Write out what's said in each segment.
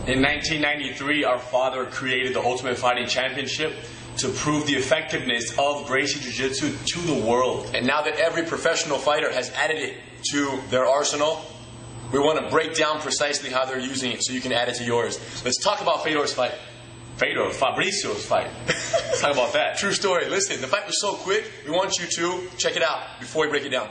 In 1993, our father created the Ultimate Fighting Championship to prove the effectiveness of Gracie Jiu-Jitsu to the world. And now that every professional fighter has added it to their arsenal, we want to break down precisely how they're using it so you can add it to yours. Let's talk about Fedor's fight. Fabricio's fight. Let's talk about that. True story. Listen, the fight was so quick, we want you to check it out before we break it down.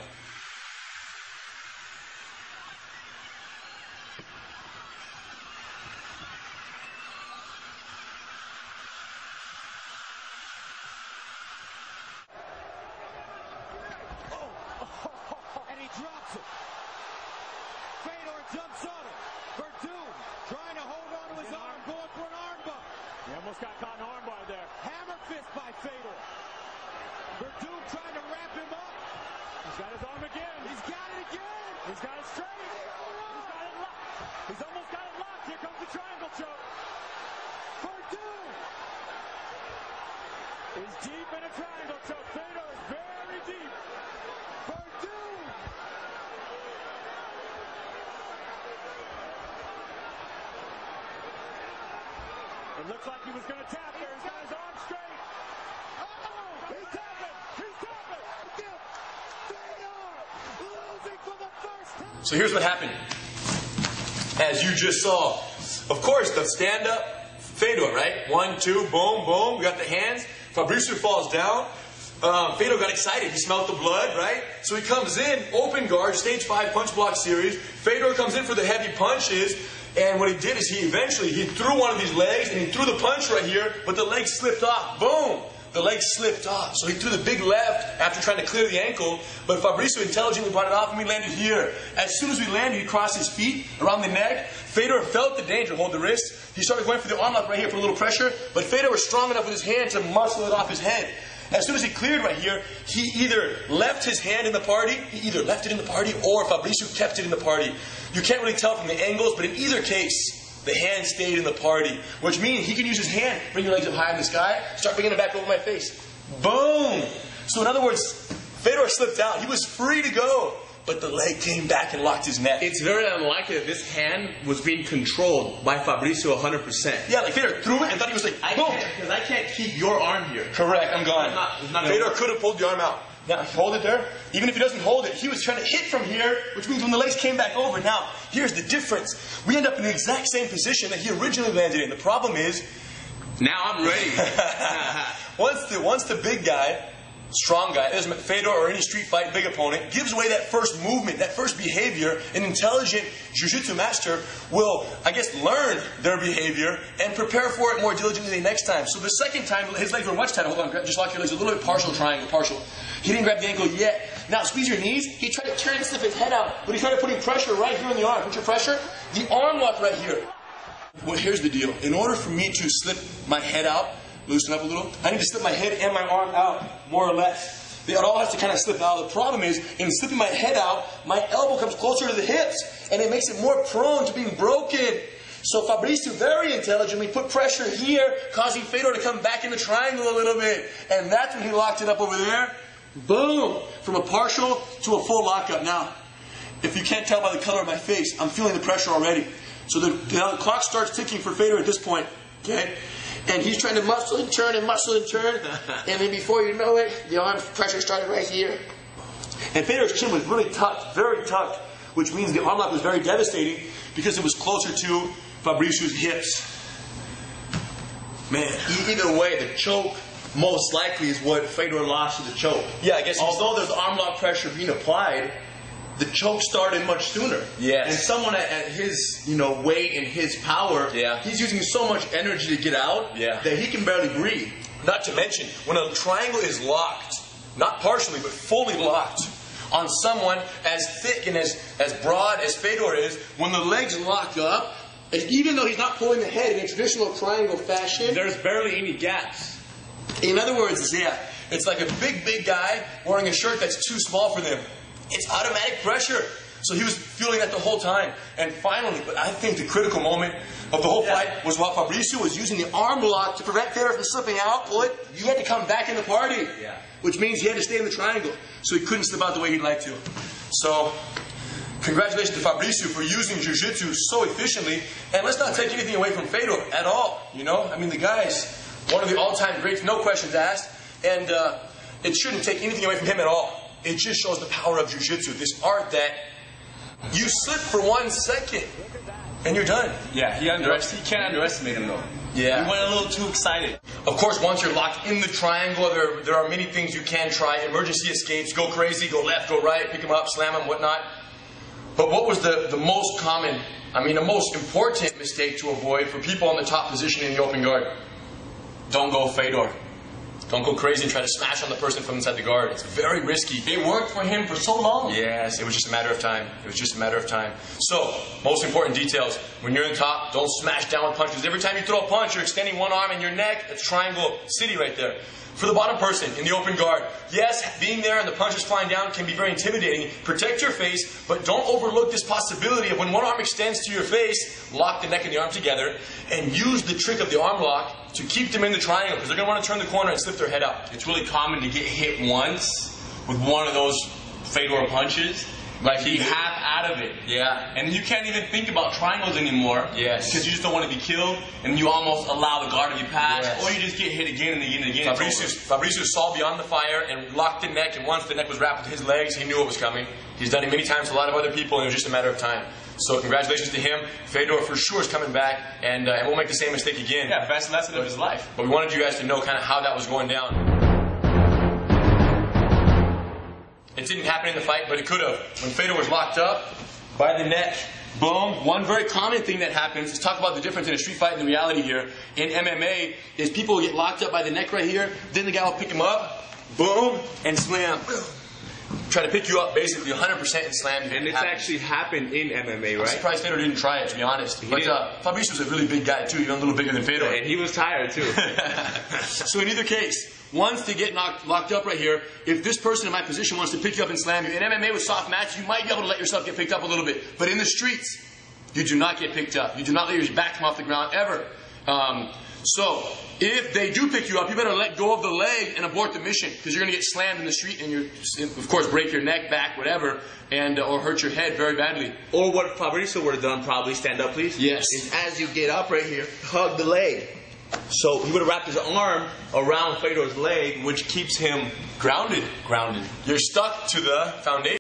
And he drops it. Fedor jumps on it. Verdun trying to hold on to his arm, going for an armbar. He almost got caught in an armbar there. Hammer fist by Fedor. Verdun trying to wrap him up. He's got his arm again. He's got it again. He's got it straight. He's got it locked. He's almost got it locked. Here comes the triangle choke. Verdun He's deep in a triangle choke. Fedor is very deep. Verdun. It looks like he was going to tap there. He's got his arm straight. Uh-oh. He's tapping. He's tapping. Fedor losing for the first time. So here's what happened. As you just saw, of course, the stand-up Fedor, right? 1, 2, boom, boom. We got the hands. Fabricio falls down. Fedor got excited. He smelled the blood, right? So he comes in, open guard, stage 5 punch block series. Fedor comes in for the heavy punches. And what he did is he threw one of these legs and he threw the punch right here, but the leg slipped off. Boom! The leg slipped off. So he threw the big left after trying to clear the ankle, but Fabricio intelligently brought it off and we landed here. As soon as we landed, he crossed his feet around the neck. Fedor felt the danger, hold the wrist. He started going for the arm lock right here for a little pressure, but Fedor was strong enough with his hand to muscle it off his head. As soon as he cleared right here, he either left his hand in the party, or Fabricio kept it in the party. You can't really tell from the angles, but in either case, the hand stayed in the party, which means he can use his hand, bring your legs up high in the sky, start bringing it back over my face. Boom! So in other words, Fedor slipped out. He was free to go, but the leg came back and locked his neck. It's very unlikely that this hand was being controlled by Fabricio 100%. Yeah, like Fedor threw it and thought he was like, boom! Because I can't keep your arm here. Correct, I'm gone. It's not Fedor could have pulled the arm out. Now, hold it there. Even if he doesn't hold it, he was trying to hit from here, which means when the legs came back over. Now, here's the difference. We end up in the exact same position that he originally landed in. The problem is, now I'm ready. once the big guy, strong guy, doesn't matter, Fedor or any street fight big opponent, gives away that first movement, that first behavior, an intelligent jiu-jitsu master will, I guess, learn their behavior and prepare for it more diligently the next time. So the second time, his legs were much tighter. Hold on, just lock your legs a little bit, partial triangle, partial. He didn't grab the ankle yet. Now squeeze your knees. He tried to turn and slip his head out, but he started putting pressure right here in the arm. Put your pressure. The arm lock right here. Well, here's the deal. In order for me to slip my head out, loosen up a little, I need to slip my head and my arm out, more or less. It all has to kind of slip out. The problem is, in slipping my head out, my elbow comes closer to the hips, and it makes it more prone to being broken. So Fabricio very intelligently put pressure here, causing Fedor to come back in the triangle a little bit. And that's when he locked it up over there. Boom! From a partial to a full lockup. Now, if you can't tell by the color of my face, I'm feeling the pressure already. So the clock starts ticking for Fedor at this point. Okay? And he's trying to muscle and turn and muscle and turn. And then before you know it, the arm pressure started right here. And Fedor's chin was really tucked, very tucked, which means the arm lock was very devastating because it was closer to Fabricio's hips. Man. Either way, the choke most likely is what Fedor lost to the choke. Yeah, I guess. Although there's arm lock pressure being applied, the choke started much sooner. Yes. And someone at his, weight and his power, he's using so much energy to get out that he can barely breathe. Not to mention, when a triangle is locked, not partially, but fully locked, on someone as thick and as broad as Fedor is, when the legs lock up, and even though he's not pulling the head in a traditional triangle fashion, there's barely any gaps. In other words, it's like a big guy wearing a shirt that's too small for them. It's automatic pressure. So he was feeling that the whole time. And finally, but I think the critical moment of the whole fight was while Fabricio was using the arm lock to prevent Fedor from slipping out, he had to come back in the party. Which means he had to stay in the triangle. So he couldn't slip out the way he'd like to. So congratulations to Fabricio for using Jiu-Jitsu so efficiently. And let's not take anything away from Fedor at all, you know? I mean, the guy's one of the all-time greats, no questions asked. And it shouldn't take anything away from him at all. It just shows the power of Jiu-Jitsu, this art that you slip for 1 second and you're done. Yeah, you can't underestimate him though. Yeah. He went a little too excited. Of course, once you're locked in the triangle, there are many things you can try. Emergency escapes, go crazy, go left, go right, pick him up, slam him, whatnot. But what was the most common, the most important mistake to avoid for people in the top position in the open guard? Don't go Fedor. Don't go crazy and try to smash on the person from inside the guard. It's very risky. It worked for him for so long. Yes, it was just a matter of time. It was just a matter of time. So, most important details. When you're in top, don't smash down with punches. Every time you throw a punch, you're extending one arm in your neck. It's triangle city right there. For the bottom person in the open guard, yes, being there and the punches flying down can be very intimidating. Protect your face, but don't overlook this possibility of when one arm extends to your face, lock the neck and the arm together, and use the trick of the arm lock to keep them in the triangle, because they're going to want to turn the corner and slip their head out. It's really common to get hit once with one of those Fedor punches. Like he half out of it. Yeah. And you can't even think about triangles anymore. Yes. Because you just don't want to be killed, and you almost allow the guard to be passed, yes. or you just get hit again and again and again. Fabricio saw beyond the fire and locked the neck, and once the neck was wrapped with his legs, he knew it was coming. He's done it many times to a lot of other people, and it was just a matter of time. So congratulations to him. Fedor for sure is coming back, and won't make the same mistake again. Yeah, best lesson of his life. But we wanted you guys to know kind of how that was going down. It didn't happen in the fight, but it could have. When Fedor was locked up by the neck, boom. One very common thing that happens, let's talk about the difference in a street fight and the reality here. In MMA, is people get locked up by the neck right here, then the guy will pick him up, boom, and slam. Try to pick you up basically 100% and slam you. And it's actually happened in MMA, right? I'm surprised Fedor didn't try it, to be honest. But Fabricio's a really big guy too, even a little bigger than Fedor. And he was tired too. So in either case, once they get locked up right here, if this person in my position wants to pick you up and slam you, in MMA with soft mats, you might be able to let yourself get picked up a little bit. But in the streets, you do not get picked up. You do not let your back come off the ground ever. So if they do pick you up, you better let go of the leg and abort the mission, because you're going to get slammed in the street and you, of course, break your neck, back, whatever, and or hurt your head very badly. Or what Fabricio would have done, probably, stand up, please. Yes. Is as you get up right here, hug the leg. So he would have wrapped his arm around Fedor's leg, which keeps him Grounded. You're stuck to the foundation.